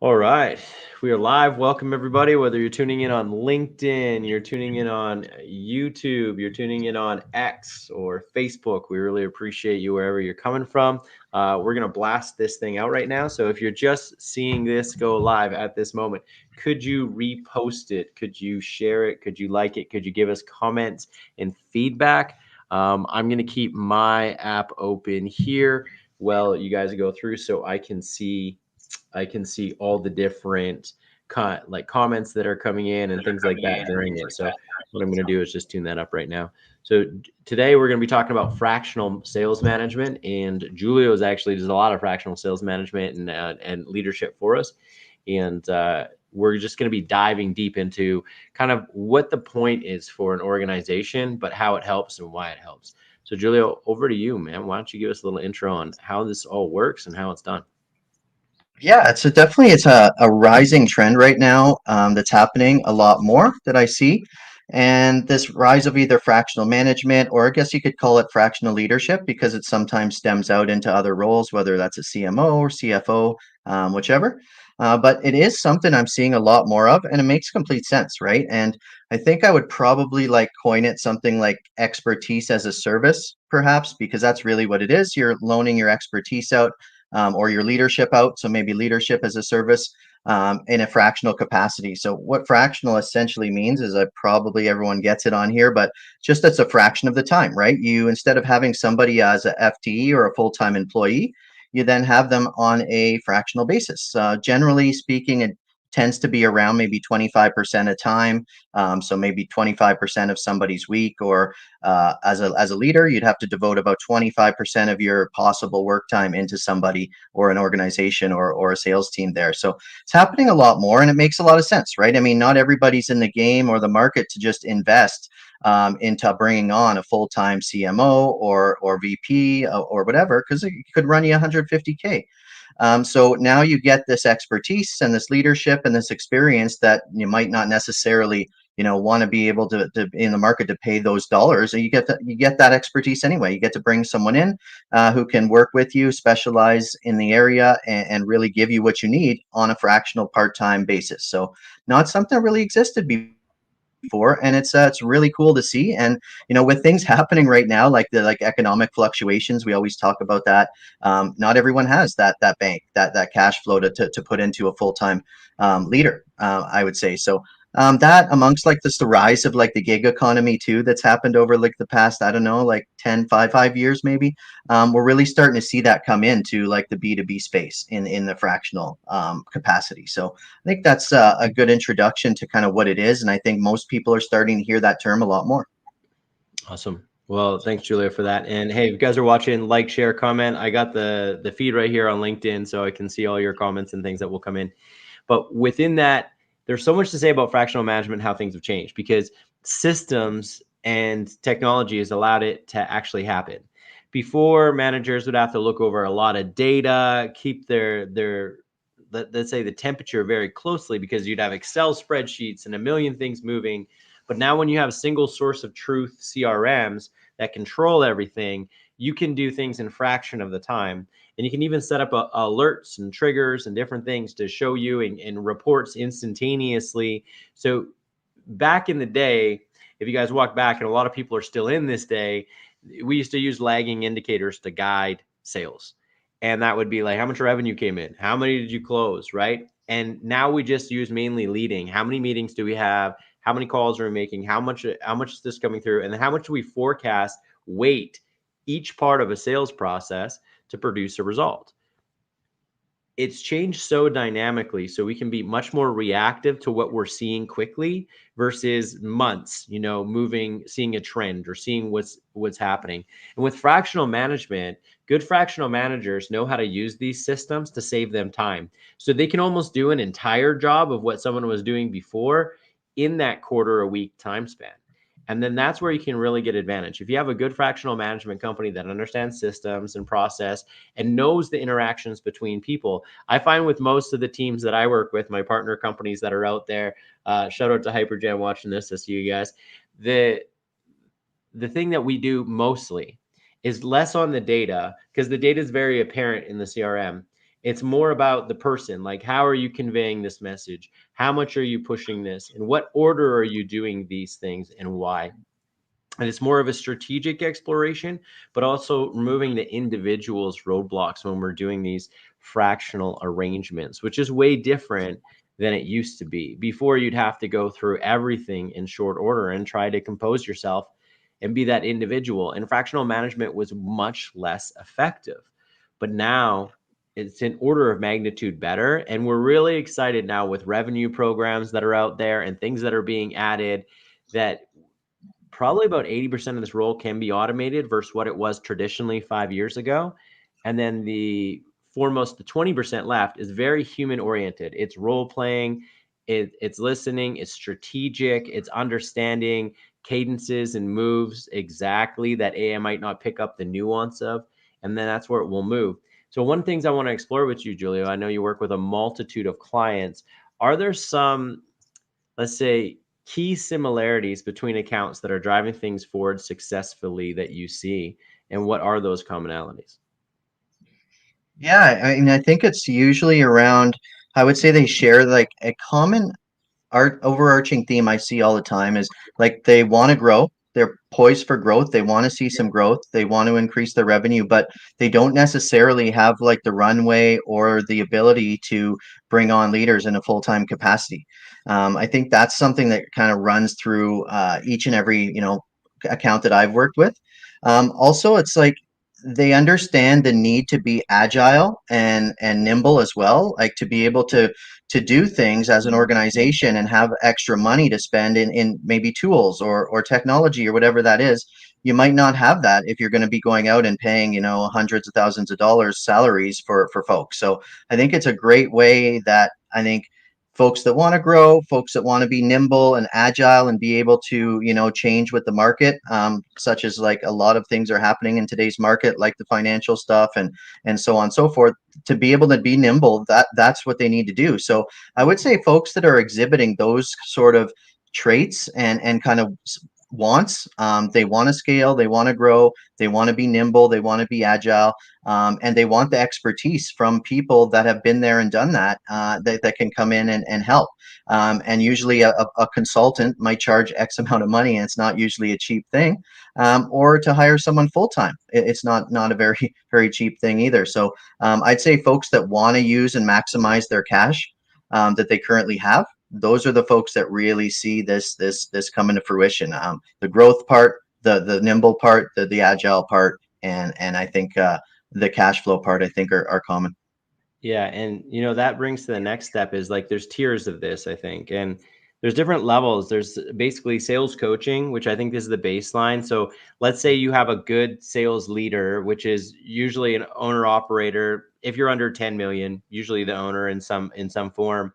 All right, we are live. Welcome, everybody. Whether you're tuning in on LinkedIn, you're tuning in on YouTube, you're tuning in on X or Facebook, we really appreciate you wherever you're coming from. We're going to blast this thing out right now. So if you're just seeing this go live at this moment, could you repost it? Could you share it? Could you like it? Could you give us comments and feedback? I'm going to keep my app open here while you guys go through so I can see all the different comments that are coming in and things like that during it. So what I'm going to do is just tune that up right now. So today we're going to be talking about fractional sales management, and Julio actually does a lot of fractional sales management and leadership for us. And we're just going to be diving deep into kind of what the point is for an organization, but how it helps and why it helps. So Julio, over to you, man. Why don't you give us a little intro on how this all works and how it's done? Yeah, it's a rising trend right now that's happening a lot more that I see. And this rise of either fractional management, or I guess you could call it fractional leadership, because it sometimes stems out into other roles, whether that's a CMO or CFO, whichever. But it is something I'm seeing a lot more of, and it makes complete sense, right? And I think I would probably like coin it something like expertise as a service, perhaps, because that's really what it is. You're loaning your expertise out, or your leadership out. So maybe leadership as a service in a fractional capacity. So what fractional essentially means is that probably everyone gets it on here, but just that's a fraction of the time, right? You, instead of having somebody as a FTE or a full-time employee, you then have them on a fractional basis. Generally speaking, it tends to be around maybe 25% of time. So maybe 25% of somebody's week, or as a leader, you'd have to devote about 25% of your possible work time into somebody or an organization, or a sales team there. So it's happening a lot more, and it makes a lot of sense, right? I mean, not everybody's in the game or the market to just invest into bringing on a full-time CMO or VP or whatever, because it could run you 150K. So now you get this expertise and this leadership and this experience that you might not necessarily, want to be able to in the market to pay those dollars. And you get that expertise anyway. You get to bring someone in who can work with you, specialize in the area, and really give you what you need on a fractional part-time basis. So not something that really existed before, and it's really cool to see. And with things happening right now, like the economic fluctuations, we always talk about that. Not everyone has that bank, that cash flow to put into a full-time leader, I would say. So that, amongst like this, the rise of like the gig economy too, that's happened over like the past, I don't know, like 5 years maybe. We're really starting to see that come into like the B2B space in the fractional capacity. So I think that's a good introduction to kind of what it is, and I think most people are starting to hear that term a lot more. Awesome. Well, thanks, Julia, for that. And hey, if you guys are watching, like, share, comment. I got the feed right here on LinkedIn, so I can see all your comments and things that will come in. But within that, there's so much to say about fractional management, how things have changed, because systems and technology has allowed it to actually happen. Before, managers would have to look over a lot of data, keep their let's say the temperature very closely, because you'd have Excel spreadsheets and a million things moving. But now when you have a single source of truth CRMs that control everything, you can do things in a fraction of the time. And you can even set up alerts and triggers and different things to show you and reports instantaneously. So back in the day, if you guys walk back, and a lot of people are still in this day, we used to use lagging indicators to guide sales. And that would be like how much revenue came in, how many did you close, right? And now we just use mainly leading. How many meetings do we have? How many calls are we making? How much is this coming through? And then how much do we forecast weight each part of a sales process to produce a result? It's changed so dynamically, so we can be much more reactive to what we're seeing quickly versus months, moving, seeing a trend or seeing what's happening. And with fractional management, good fractional managers know how to use these systems to save them time, so they can almost do an entire job of what someone was doing before in that quarter a week time span. And then that's where you can really get advantage. If you have a good fractional management company that understands systems and process and knows the interactions between people, I find with most of the teams that I work with, my partner companies that are out there, shout out to Hyperjam watching this. I see you guys. The thing that we do mostly is less on the data, because the data is very apparent in the CRM. It's more about the person. Like, how are you conveying this message? How much are you pushing this? In what order are you doing these things and why? And it's more of a strategic exploration, but also removing the individual's roadblocks when we're doing these fractional arrangements, which is way different than it used to be. Before, you'd have to go through everything in short order and try to compose yourself and be that individual. And fractional management was much less effective. But now it's an order of magnitude better. And we're really excited now with revenue programs that are out there and things that are being added, that probably about 80% of this role can be automated versus what it was traditionally 5 years ago. And then the 20% left is very human oriented. It's role playing, it's listening, it's strategic, it's understanding cadences and moves exactly that AI might not pick up the nuance of. And then that's where it will move. So, one of the things I want to explore with you, Julio, I know you work with a multitude of clients. Are there some, let's say, key similarities between accounts that are driving things forward successfully that you see, and what are those commonalities? Yeah, I mean, I think it's usually around, I would say they share like a common overarching theme I see all the time is like they want to grow. They're poised for growth. They want to see some growth. They want to increase their revenue, but they don't necessarily have like the runway or the ability to bring on leaders in a full-time capacity. I think that's something that kind of runs through each and every, account that I've worked with. Also, it's like they understand the need to be agile and nimble as well, like to be able to do things as an organization and have extra money to spend in maybe tools or technology or whatever that is. You might not have that if you're going to be going out and paying, hundreds of thousands of dollars salaries for folks. So I think it's a great way that I think folks that want to grow, folks that want to be nimble and agile and be able to, change with the market, such as like a lot of things are happening in today's market, like the financial stuff and so on and so forth. To be able to be nimble, that's what they need to do. So I would say folks that are exhibiting those sort of traits and kind of wants, they want to scale, they want to grow, they want to be nimble, they want to be agile, and they want the expertise from people that have been there and done that, that can come in and help. And usually a consultant might charge X amount of money, and it's not usually a cheap thing. Or to hire someone full time, it's not a very very cheap thing either. So I'd say folks that want to use and maximize their cash that they currently have, those are the folks that really see this come into fruition. The growth part, the nimble part, the agile part, and I think the cash flow part, I think are common. Yeah, and that brings to the next step is like there's tiers of this, I think. And there's different levels. There's basically sales coaching, which I think is the baseline. So let's say you have a good sales leader, which is usually an owner operator. If you're under 10 million, usually the owner in some form,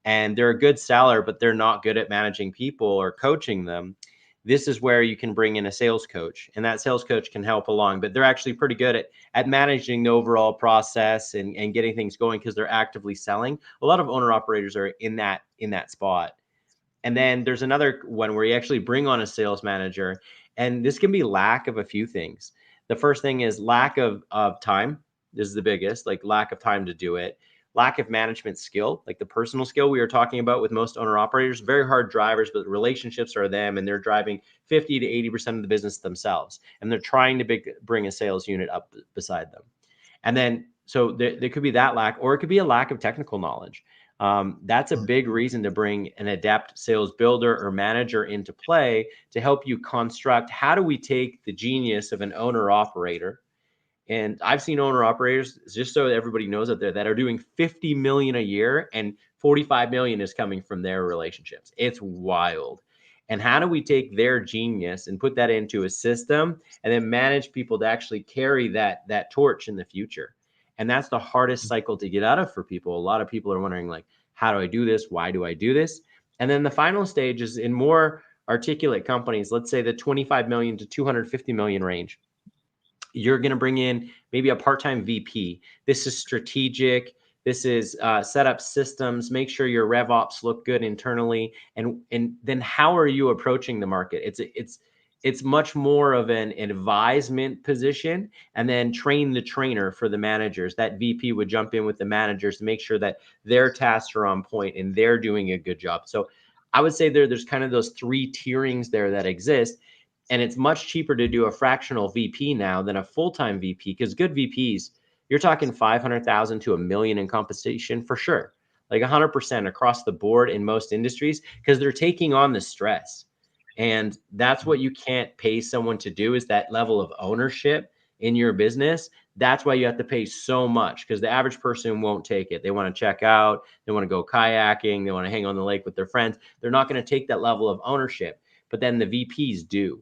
and they're a good seller, but they're not good at managing people or coaching them. This is where you can bring in a sales coach, and that sales coach can help along, but they're actually pretty good at managing the overall process and getting things going because they're actively selling. A lot of owner operators are in that spot. And then there's another one where you actually bring on a sales manager, and this can be lack of a few things. The first thing is lack of time. This is the biggest, like lack of time to do it. Lack of management skill, like the personal skill we were talking about with most owner operators, very hard drivers, but relationships are them, and they're driving 50 to 80% of the business themselves. And they're trying to bring a sales unit up beside them. And then, so there could be that lack, or it could be a lack of technical knowledge. That's a big reason to bring an adept sales builder or manager into play to help you construct how do we take the genius of an owner operator. And I've seen owner operators, just so everybody knows out there, that are doing 50 million a year and 45 million is coming from their relationships. It's wild. And how do we take their genius and put that into a system and then manage people to actually carry that torch in the future? And that's the hardest cycle to get out of for people. A lot of people are wondering, like, how do I do this? Why do I do this? And then the final stage is in more articulate companies, let's say the 25 million to 250 million range. You're going to bring in maybe a part-time VP. This is strategic. This is set up systems, make sure your RevOps look good internally. And then how are you approaching the market? It's it's much more of an advisement position, and then train the trainer for the managers. That VP would jump in with the managers to make sure that their tasks are on point and they're doing a good job. So I would say there's kind of those three tierings there that exist. And it's much cheaper to do a fractional VP now than a full-time VP, because good VPs, you're talking 500,000 to $1 million in compensation for sure, like 100% across the board in most industries, because they're taking on the stress. And that's what you can't pay someone to do, is that level of ownership in your business. That's why you have to pay so much, because the average person won't take it. They want to check out, they want to go kayaking, they want to hang on the lake with their friends. They're not going to take that level of ownership, but then the VPs do.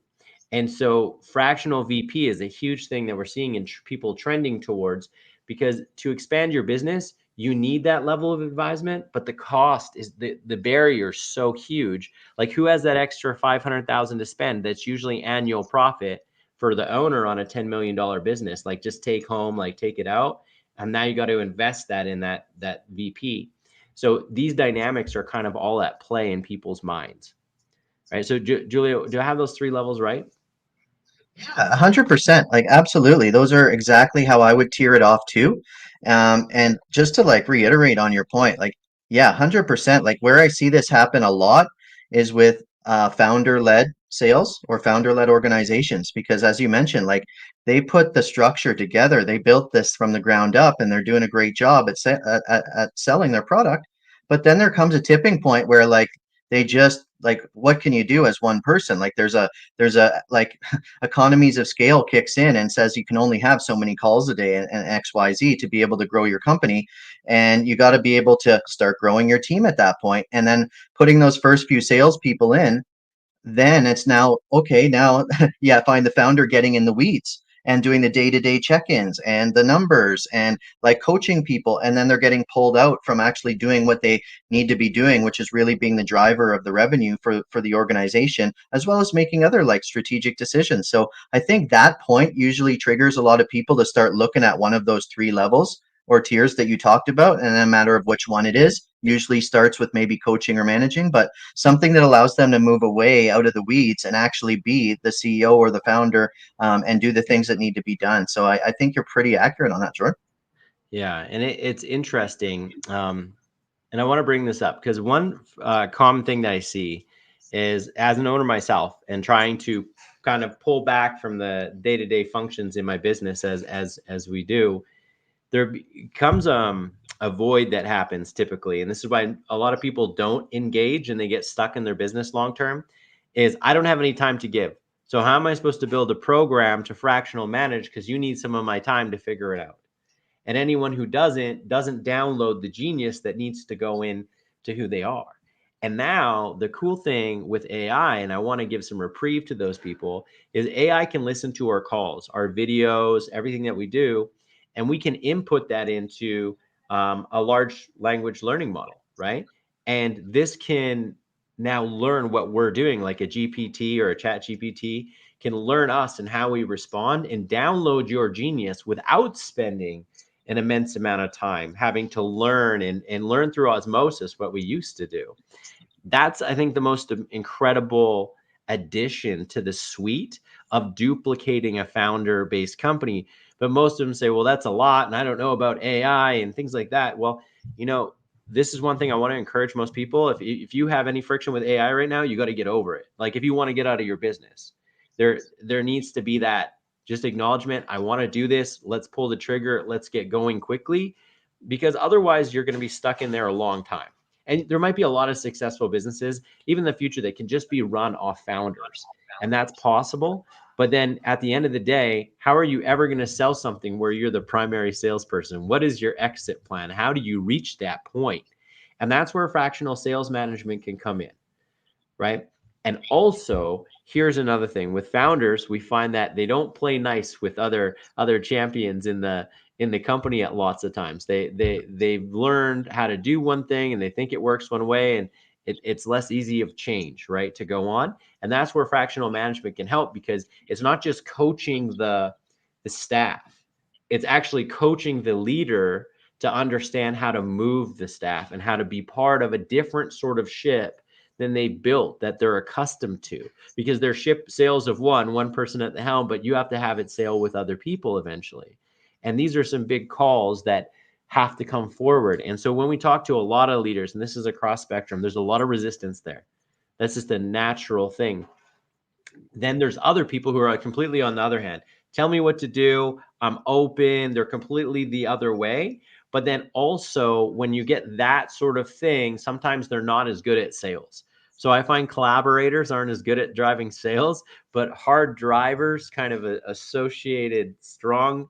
And so fractional VP is a huge thing that we're seeing in people trending towards, because to expand your business, you need that level of advisement, but the cost is the barrier is so huge. Like, who has that extra 500,000 to spend? That's usually annual profit for the owner on a $10 million business. Like, just take home, like take it out. And now you got to invest that in that VP. So these dynamics are kind of all at play in people's minds, right? So Julio, do I have those three levels right? Yeah, 100%. Like, absolutely. Those are exactly how I would tier it off too. And just to like reiterate on your point, like, yeah, 100%. Like, where I see this happen a lot is with founder-led sales or founder-led organizations, because as you mentioned, like, they put the structure together, they built this from the ground up, and they're doing a great job at selling their product. But then there comes a tipping point where like they just like, what can you do as one person? Like, there's a like economies of scale kicks in and says you can only have so many calls a day and XYZ to be able to grow your company. And you got to be able to start growing your team at that point. And then putting those first few salespeople in, then it's now okay. Now, yeah, find the founder getting in the weeds and doing the day-to-day check-ins and the numbers and like coaching people, and then they're getting pulled out from actually doing what they need to be doing, which is really being the driver of the revenue for the organization, as well as making other like strategic decisions. So I think that point usually triggers a lot of people to start looking at one of those three levels or tiers that you talked about, and then a matter of which one it is usually starts with maybe coaching or managing, but something that allows them to move away out of the weeds and actually be the CEO or the founder, and do the things that need to be done. So I think you're pretty accurate on that, Jordan. Yeah, and it's interesting. And I want to bring this up because one common thing that I see is, as an owner myself and trying to kind of pull back from the day-to-day functions in my business as we do, there becomes a void that happens typically. And this is why a lot of people don't engage and they get stuck in their business long term, is I don't have any time to give. So how am I supposed to build a program to fractional manage, because you need some of my time to figure it out? And anyone who doesn't download the genius that needs to go in to who they are. And now the cool thing with AI, and I want to give some reprieve to those people, is AI can listen to our calls, our videos, everything that we do, and we can input that into a large language learning model, right? And this can now learn what we're doing, like a GPT or a chat GPT can learn us and how we respond and download your genius without spending an immense amount of time having to learn and learn through osmosis what we used to do. That's, I think, the most incredible addition to the suite of duplicating a founder based company. But most of them say, well, that's a lot. And I don't know about AI and things like that. Well, you know, this is one thing I want to encourage most people. If you have any friction with AI right now, you got to get over it. Like, if you want to get out of your business, there needs to be that just acknowledgement. I want to do this. Let's pull the trigger. Let's get going quickly, because otherwise you're going to be stuck in there a long time. And there might be a lot of successful businesses, even in the future, that can just be run off founders. And that's possible. But then at the end of the day, how are you ever going to sell something where you're the primary salesperson? What is your exit plan? How do you reach that point? And that's where fractional sales management can come in, right? And also, here's another thing with founders, we find that they don't play nice with other champions in the company at lots of times. They've learned how to do one thing and they think it works one way, and it's less easy of change, right, to go on. And that's where fractional management can help, because it's not just coaching the staff, it's actually coaching the leader to understand how to move the staff and how to be part of a different sort of ship than they built, that they're accustomed to, because they're ship sales of one person at the helm, but you have to have it sail with other people eventually. And these are some big calls that have to come forward. And so when we talk to a lot of leaders, and this is across spectrum, there's a lot of resistance there. That's just a natural thing. Then there's other people who are completely on the other hand. Tell me what to do. I'm open. They're completely the other way. But then also, when you get that sort of thing, sometimes they're not as good at sales. So I find collaborators aren't as good at driving sales, but hard drivers, kind of associated strong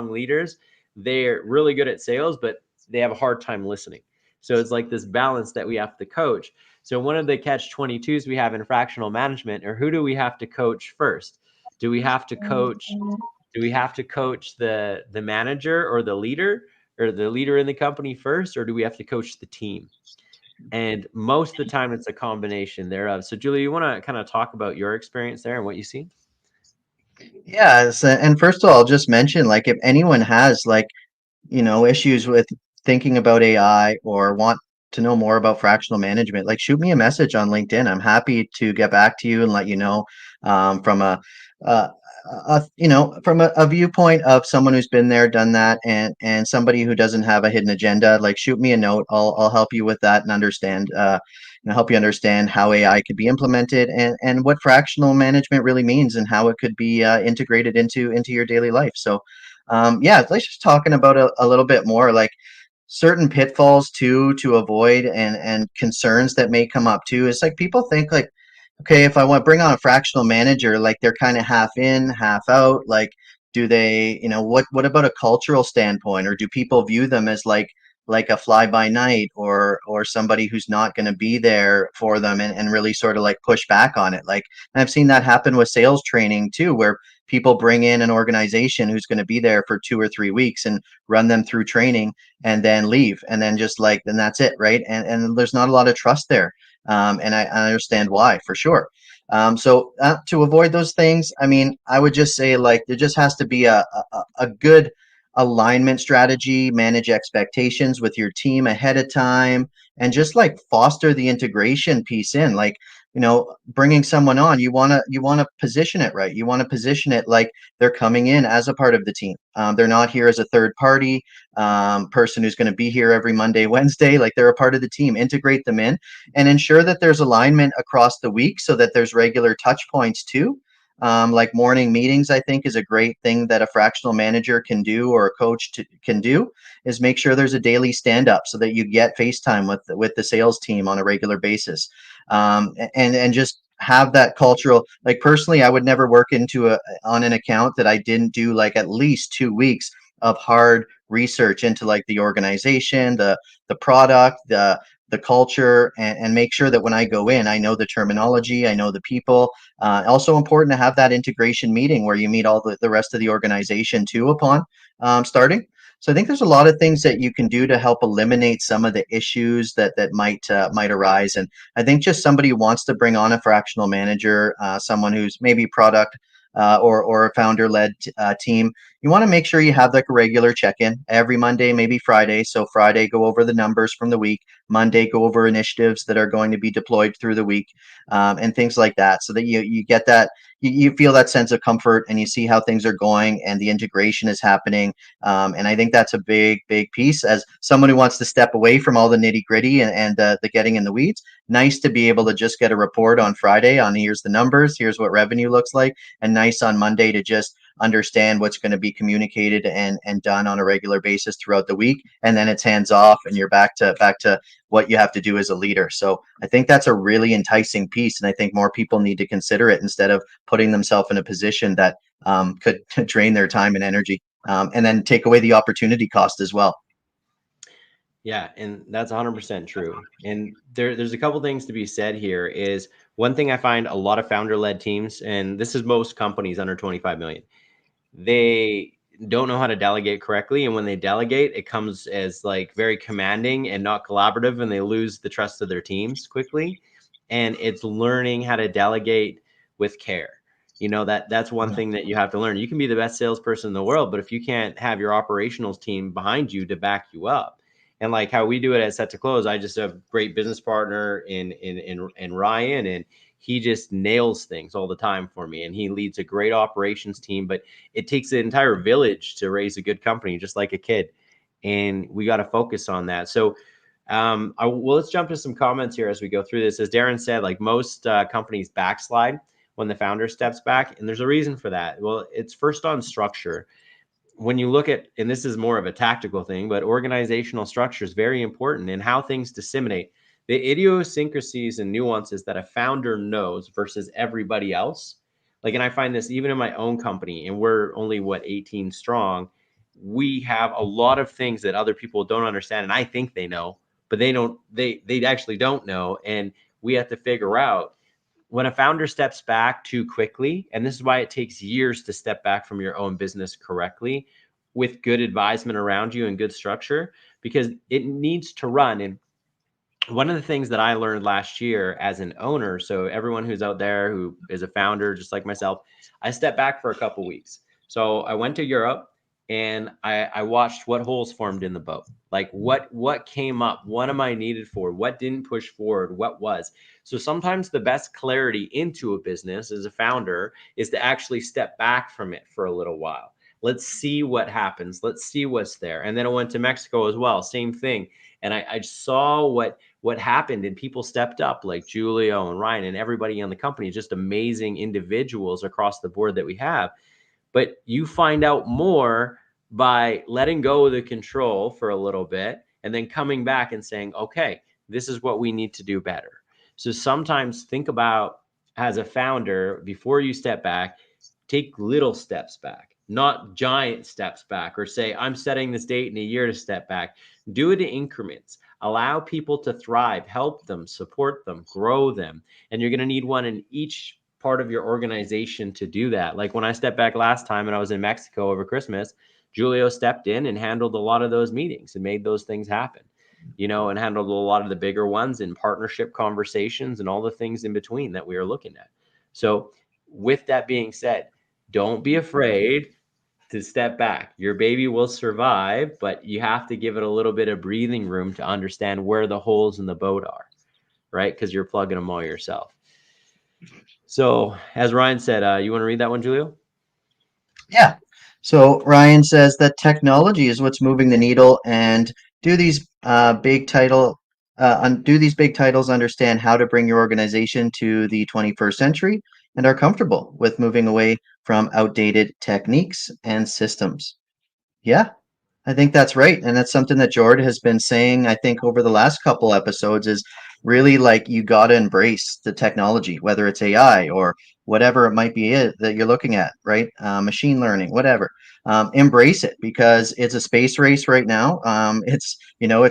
leaders, they're really good at sales, but they have a hard time listening. So it's like this balance that we have to coach. So one of the catch 22s we have in fractional management, or who do we have to coach first? Do we have to coach? Do we have to coach the manager or the leader in the company first, or do we have to coach the team? And most of the time, it's a combination thereof. So, Julie, you want to kind of talk about your experience there and what you see? Yeah, and first of all, I'll just mention, like, if anyone has like, issues with thinking about AI or want to know more about fractional management, like, shoot me a message on LinkedIn. I'm happy to get back to you and let you know, from uh, from a viewpoint of someone who's been there, done that, and somebody who doesn't have a hidden agenda. Like, shoot me a note. I'll help you with that and understand. Help you understand how AI could be implemented and what fractional management really means and how it could be integrated into your daily life. So, yeah, let's just talking about a little bit more, like, certain pitfalls too to avoid, and concerns that may come up too. Is like, people think like, okay, if I want to bring on a fractional manager, like, they're kind of half in, half out. Like, do they, what about a cultural standpoint, or do people view them as like a fly by night, or somebody who's not going to be there for them, and really sort of like push back on it? Like, and I've seen that happen with sales training too, where people bring in an organization who's going to be there for 2 or 3 weeks and run them through training and then leave, and then just like, then that's it, right? And there's not a lot of trust there. And I understand why, for sure. So to avoid those things, I mean, I would just say, like, there just has to be a good alignment strategy, manage expectations with your team ahead of time, and just like foster the integration piece in. Like, bringing someone on, you want to position it right. You want to position it like they're coming in as a part of the team. They're not here as a third party person who's going to be here every Monday, Wednesday. Like, they're a part of the team. Integrate them in and ensure that there's alignment across the week so that there's regular touch points too. Like, morning meetings, I think, is a great thing that a fractional manager can do, or a coach can do, is make sure there's a daily stand up so that you get FaceTime with the sales team on a regular basis, and just have that cultural. Like, personally, I would never work into on an account that I didn't do like at least 2 weeks of hard research into, like, the organization, the product, the culture, and make sure that when I go in, I know the terminology, I know the people. Also important to have that integration meeting where you meet all the rest of the organization too upon starting. So I think there's a lot of things that you can do to help eliminate some of the issues that might arise. And I think just somebody who wants to bring on a fractional manager, someone who's maybe product or a founder-led team, you want to make sure you have like a regular check-in every Monday, maybe Friday. So Friday, go over the numbers from the week. Monday, go over initiatives that are going to be deployed through the week, and things like that, so that you get that, you feel that sense of comfort, and you see how things are going and the integration is happening. And I think that's a big piece. As someone who wants to step away from all the nitty gritty and the getting in the weeds, nice to be able to just get a report on Friday on, here's the numbers, here's what revenue looks like, and nice on Monday to just understand what's going to be communicated and done on a regular basis throughout the week. And then it's hands off and you're back to what you have to do as a leader. So I think that's a really enticing piece. And I think more people need to consider it instead of putting themselves in a position that could drain their time and energy, and then take away the opportunity cost as well. Yeah, and that's 100% true. And there's a couple things to be said here. Is one thing I find a lot of founder-led teams, and this is most companies under 25 million, they don't know how to delegate correctly. And when they delegate, it comes as like very commanding and not collaborative, and they lose the trust of their teams quickly. And it's learning how to delegate with care. That's one Yeah. thing that you have to learn. You can be the best salesperson in the world, but if you can't have your operational team behind you to back you up, And like how we do it at Set to Close, I just have a great business partner in Ryan, and he just nails things all the time for me. And he leads a great operations team, but it takes an entire village to raise a good company, just like a kid. And we got to focus on that. So well, let's jump to some comments here as we go through this. As Darren said, like most companies backslide when the founder steps back, and there's a reason for that. Well, it's first on structure. When you look at, and this is more of a tactical thing, but organizational structure is very important in how things disseminate. The idiosyncrasies and nuances that a founder knows versus everybody else. Like, and I find this even in my own company, and we're only 18 strong. We have a lot of things that other people don't understand, and I think they know, but they actually don't know, and we have to figure out when a founder steps back too quickly, and this is why it takes years to step back from your own business correctly with good advisement around you and good structure, because it needs to run. And one of the things that I learned last year as an owner, so everyone who's out there who is a founder, just like myself, I stepped back for a couple weeks. So I went to Europe and I watched what holes formed in the boat. Like what came up, what am I needed for, what didn't push forward, what was. So sometimes the best clarity into a business as a founder is to actually step back from it for a little while. Let's see what happens. Let's see what's there. And then I went to Mexico as well, same thing. And I saw what happened, and people stepped up, like Julio and Ryan and everybody in the company, just amazing individuals across the board that we have. But you find out more by letting go of the control for a little bit and then coming back and saying, okay, this is what we need to do better. So sometimes think about, as a founder, before you step back, take little steps back, not giant steps back, or say, I'm setting this date in a year to step back. Do it in increments. Allow people to thrive, help them, support them, grow them. And you're going to need one in each part of your organization to do that. Like when I stepped back last time and I was in Mexico over Christmas, Julio stepped in and handled a lot of those meetings and made those things happen, and handled a lot of the bigger ones in partnership conversations and all the things in between that we are looking at. So with that being said, don't be afraid to step back. Your baby will survive, but you have to give it a little bit of breathing room to understand where the holes in the boat are, right? Because you're plugging them all yourself. So, as Ryan said, you want to read that one, Julio? Yeah. So Ryan says that technology is what's moving the needle, and do these do these big titles understand how to bring your organization to the 21st century and are comfortable with moving away from outdated techniques and systems? Yeah, I think that's right. And that's something that Jord has been saying, I think, over the last couple episodes is really like you got to embrace the technology, whether it's AI or whatever it might be that you're looking at, right? Machine learning, whatever. Embrace it because it's a space race right now. It's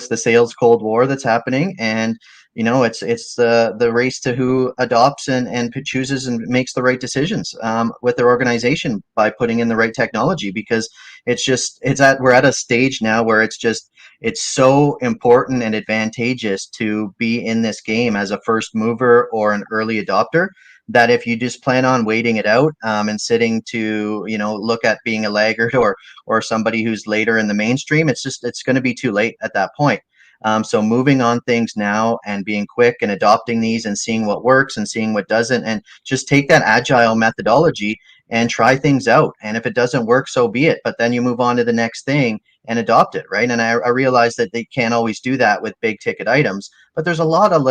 the sales Cold War that's happening. And, it's the race to who adopts and chooses and makes the right decisions with their organization by putting in the right technology, because we're at a stage now where it's so important and advantageous to be in this game as a first mover or an early adopter, that if you just plan on waiting it out and sitting to look at being a laggard or somebody who's later in the mainstream, it's going to be too late at that point. So moving on things now and being quick and adopting these and seeing what works and seeing what doesn't, and just take that agile methodology and try things out. And if it doesn't work, so be it. But then you move on to the next thing and adopt it, right? And I realize that they can't always do that with big ticket items, but there's a lot of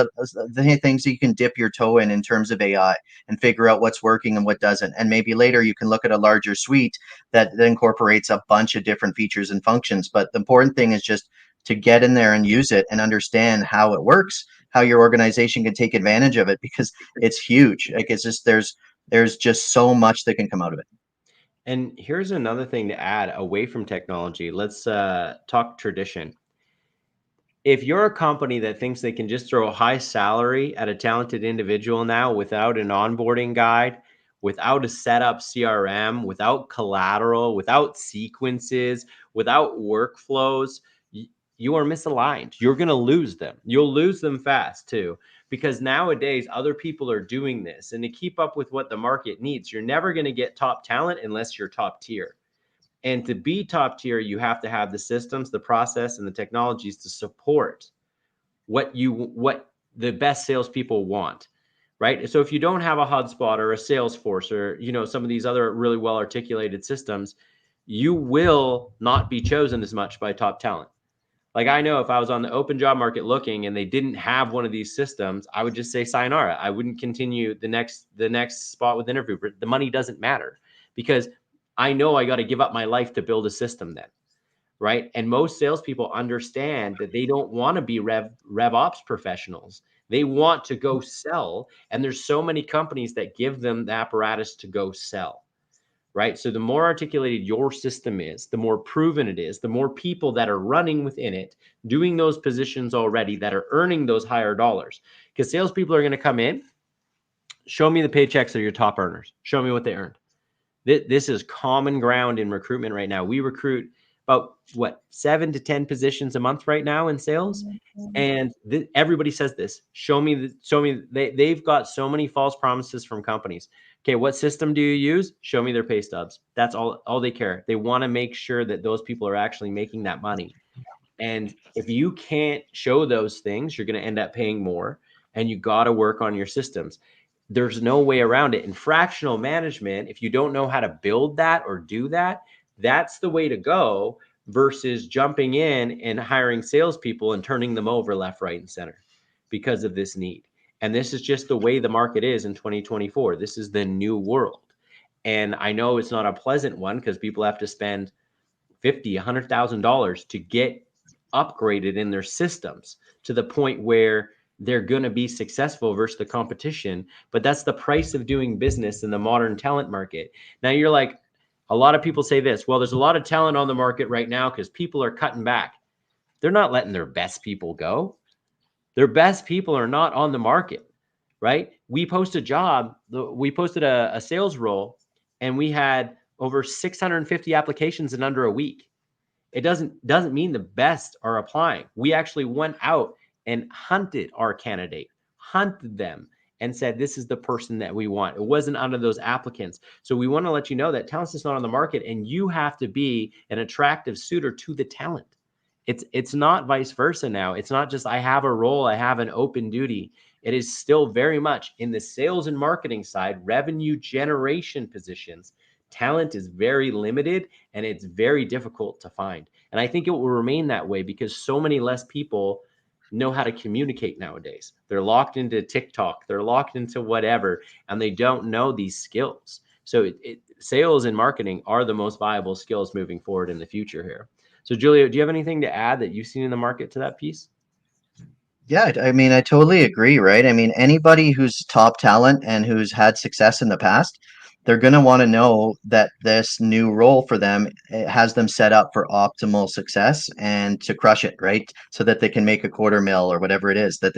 things that you can dip your toe in terms of AI and figure out what's working and what doesn't. And maybe later you can look at a larger suite that incorporates a bunch of different features and functions. But the important thing is just to get in there and use it and understand how it works, how your organization can take advantage of it, because it's huge. Like it's just there's just so much that can come out of it. And here's another thing to add away from technology. Let's talk tradition. If you're a company that thinks they can just throw a high salary at a talented individual now without an onboarding guide, without a setup CRM, without collateral, without sequences, without workflows, you are misaligned. You're going to lose them. You'll lose them fast too, because nowadays other people are doing this. And to keep up with what the market needs, you're never going to get top talent unless you're top tier. And to be top tier, you have to have the systems, the process, and the technologies to support what the best salespeople want, right? So if you don't have a HubSpot or a Salesforce or some of these other really well articulated systems, you will not be chosen as much by top talent. Like, I know if I was on the open job market looking and they didn't have one of these systems, I would just say sayonara. I wouldn't continue the next spot with interview. The money doesn't matter because I know I got to give up my life to build a system then, right? And most salespeople understand that they don't want to be rev ops professionals. They want to go sell, and there's so many companies that give them the apparatus to go sell, right? So the more articulated your system is, the more proven it is, the more people that are running within it, doing those positions already, that are earning those higher dollars. Because salespeople are going to come in, show me the paychecks of your top earners, show me what they earned. This is common ground in recruitment right now. We recruit about 7 to 10 positions a month right now in sales, and everybody says this. Show me. They've got so many false promises from companies. Okay, what system do you use? Show me their pay stubs. That's all they care. They want to make sure that those people are actually making that money. And if you can't show those things, you're going to end up paying more, and you got to work on your systems. There's no way around it. In fractional management, if you don't know how to build that or do that, that's the way to go versus jumping in and hiring salespeople and turning them over left, right, and center because of this need. And this is just the way the market is in 2024. This is the new world. And I know it's not a pleasant one because people have to spend $50,000, $100,000 to get upgraded in their systems to the point where they're going to be successful versus the competition. But that's the price of doing business in the modern talent market. Now you're like, a lot of people say this, well, there's a lot of talent on the market right now because people are cutting back. They're not letting their best people go. Their best people are not on the market, right? We posted a sales role, and we had over 650 applications in under a week. It doesn't mean the best are applying. We actually went out and hunted our candidate, hunted them, and said, this is the person that we want. It wasn't out of those applicants. So we want to let you know that talent's just not on the market, and you have to be an attractive suitor to the talent. It's not vice versa now. It's not just I have a role, I have an open duty. It is still very much in the sales and marketing side, revenue generation positions. Talent is very limited and it's very difficult to find. And I think it will remain that way because so many less people know how to communicate nowadays. They're locked into TikTok, they're locked into whatever, and they don't know these skills. So sales and marketing are the most viable skills moving forward in the future here. So Julio, do you have anything to add that you've seen in the market to that piece? Yeah, I mean, I totally agree, right? I mean, anybody who's top talent and who's had success in the past, they're going to want to know that this new role for them has them set up for optimal success and to crush it, right? So that they can make a quarter mil or whatever it is that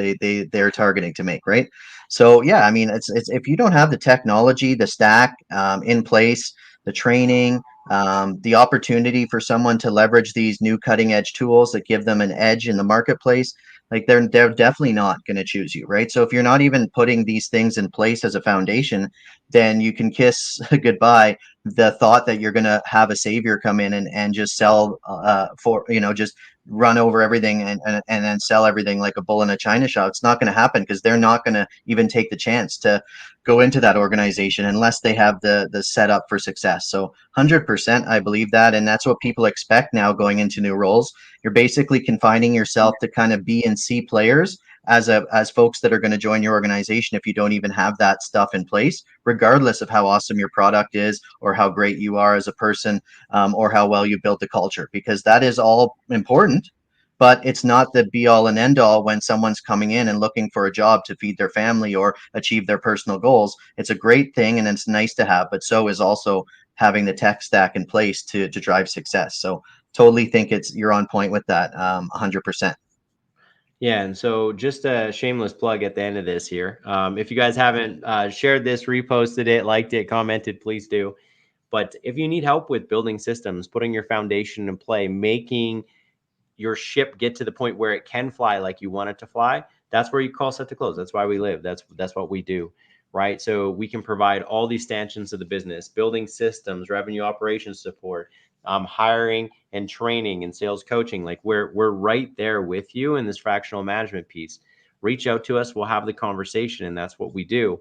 they're targeting to make, right? So yeah, I mean, it's if you don't have the technology, the stack in place, the training, the opportunity for someone to leverage these new cutting edge tools that give them an edge in the marketplace, like they're definitely not going to choose you, right? So if you're not even putting these things in place as a foundation, then you can kiss goodbye the thought that you're going to have a savior come in and just sell for just run over everything and then sell everything like a bull in a china shop. It's not going to happen because they're not going to even take the chance to go into that organization unless they have the setup for success. So 100% I believe that, and that's what people expect now going into new roles. You're basically confining yourself to kind of B and C players as folks that are going to join your organization if you don't even have that stuff in place, regardless of how awesome your product is or how great you are as a person, or how well you built the culture, because that is all important. But it's not the be all and end all when someone's coming in and looking for a job to feed their family or achieve their personal goals. It's a great thing and it's nice to have, but so is also having the tech stack in place to drive success. So totally think you're on point with that, 100%. Yeah, and so just a shameless plug at the end of this here. If you guys haven't shared this, reposted it, liked it, commented, please do. But if you need help with building systems, putting your foundation in play, making your ship get to the point where it can fly like you want it to fly, that's where you call Set to Close. That's why we live. That's what we do, right? So we can provide all these stanchions of the business, building systems, revenue operations support, hiring and training and sales coaching. Like we're right there with you in this fractional management piece. Reach out to us. We'll have the conversation, and that's what we do.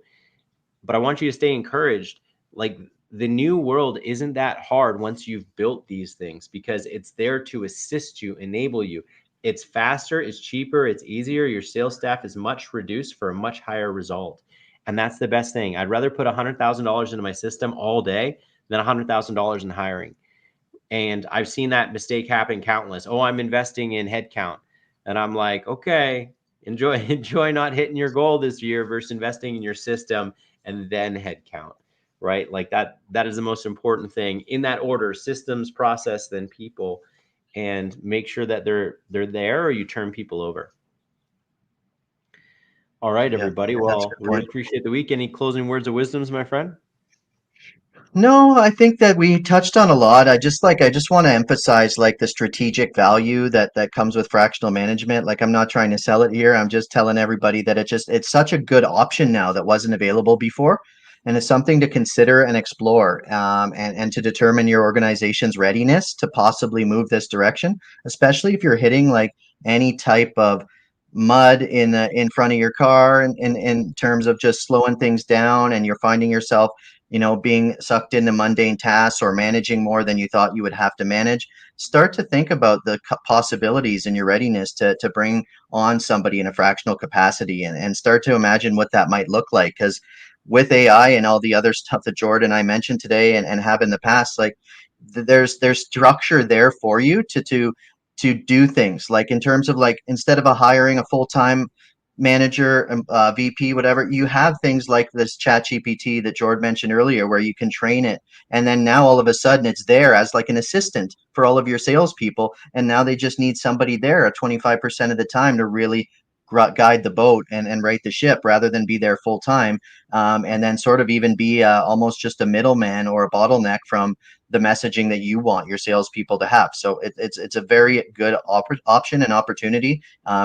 But I want you to stay encouraged. Like the new world isn't that hard once you've built these things, because it's there to assist you, enable you. It's faster, it's cheaper, it's easier. Your sales staff is much reduced for a much higher result. And that's the best thing. I'd rather put $100,000 into my system all day than $100,000 in hiring. And I've seen that mistake happen countless. Oh, I'm investing in headcount. And I'm like, okay, enjoy not hitting your goal this year versus investing in your system and then headcount, right? Like that is the most important thing in that order: systems, process, then people. And make sure that they're there, or you turn people over. All right, Yeah, everybody. that's a Well, good really point. appreciate the week. Any closing words of wisdoms, my friend? No, I think that we touched on a lot. I just want to emphasize like the strategic value that comes with fractional management. Like I'm not trying to sell it here. I'm just telling everybody that it's such a good option now that wasn't available before. And it's something to consider and explore, and to determine your organization's readiness to possibly move this direction, especially if you're hitting like any type of mud in front of your car, in terms of just slowing things down, and you're finding yourself being sucked into mundane tasks or managing more than you thought you would have to manage. Start to think about the possibilities and your readiness to bring on somebody in a fractional capacity, and start to imagine what that might look like. Because with AI and all the other stuff that Jordon and I mentioned today, and have in the past, like there's structure there for you to do things, like in terms of like, instead of hiring a full-time manager, VP, whatever, you have things like this chat GPT that George mentioned earlier, where you can train it. And then now all of a sudden it's there as like an assistant for all of your salespeople. And now they just need somebody there at 25% of the time to really guide the boat and right the ship, rather than be there full time. And then sort of even be almost just a middleman or a bottleneck from the messaging that you want your salespeople to have. So it's a very good option and opportunity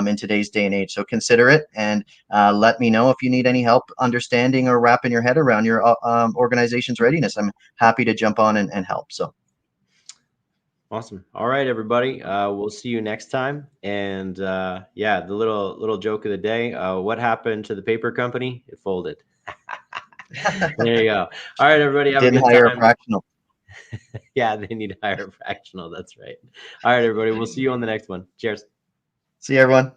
in today's day and age. So consider it, and let me know if you need any help understanding or wrapping your head around your organization's readiness. I'm happy to jump on and help. So Awesome. All right, everybody. We'll see you next time. And yeah, the little joke of the day. What happened to the paper company? It folded. There you go. All right, everybody. Have a didn't good hire a time. fractional. Yeah, they need to hire a fractional. That's right. All right, everybody. We'll see you on the next one. Cheers. See you, everyone.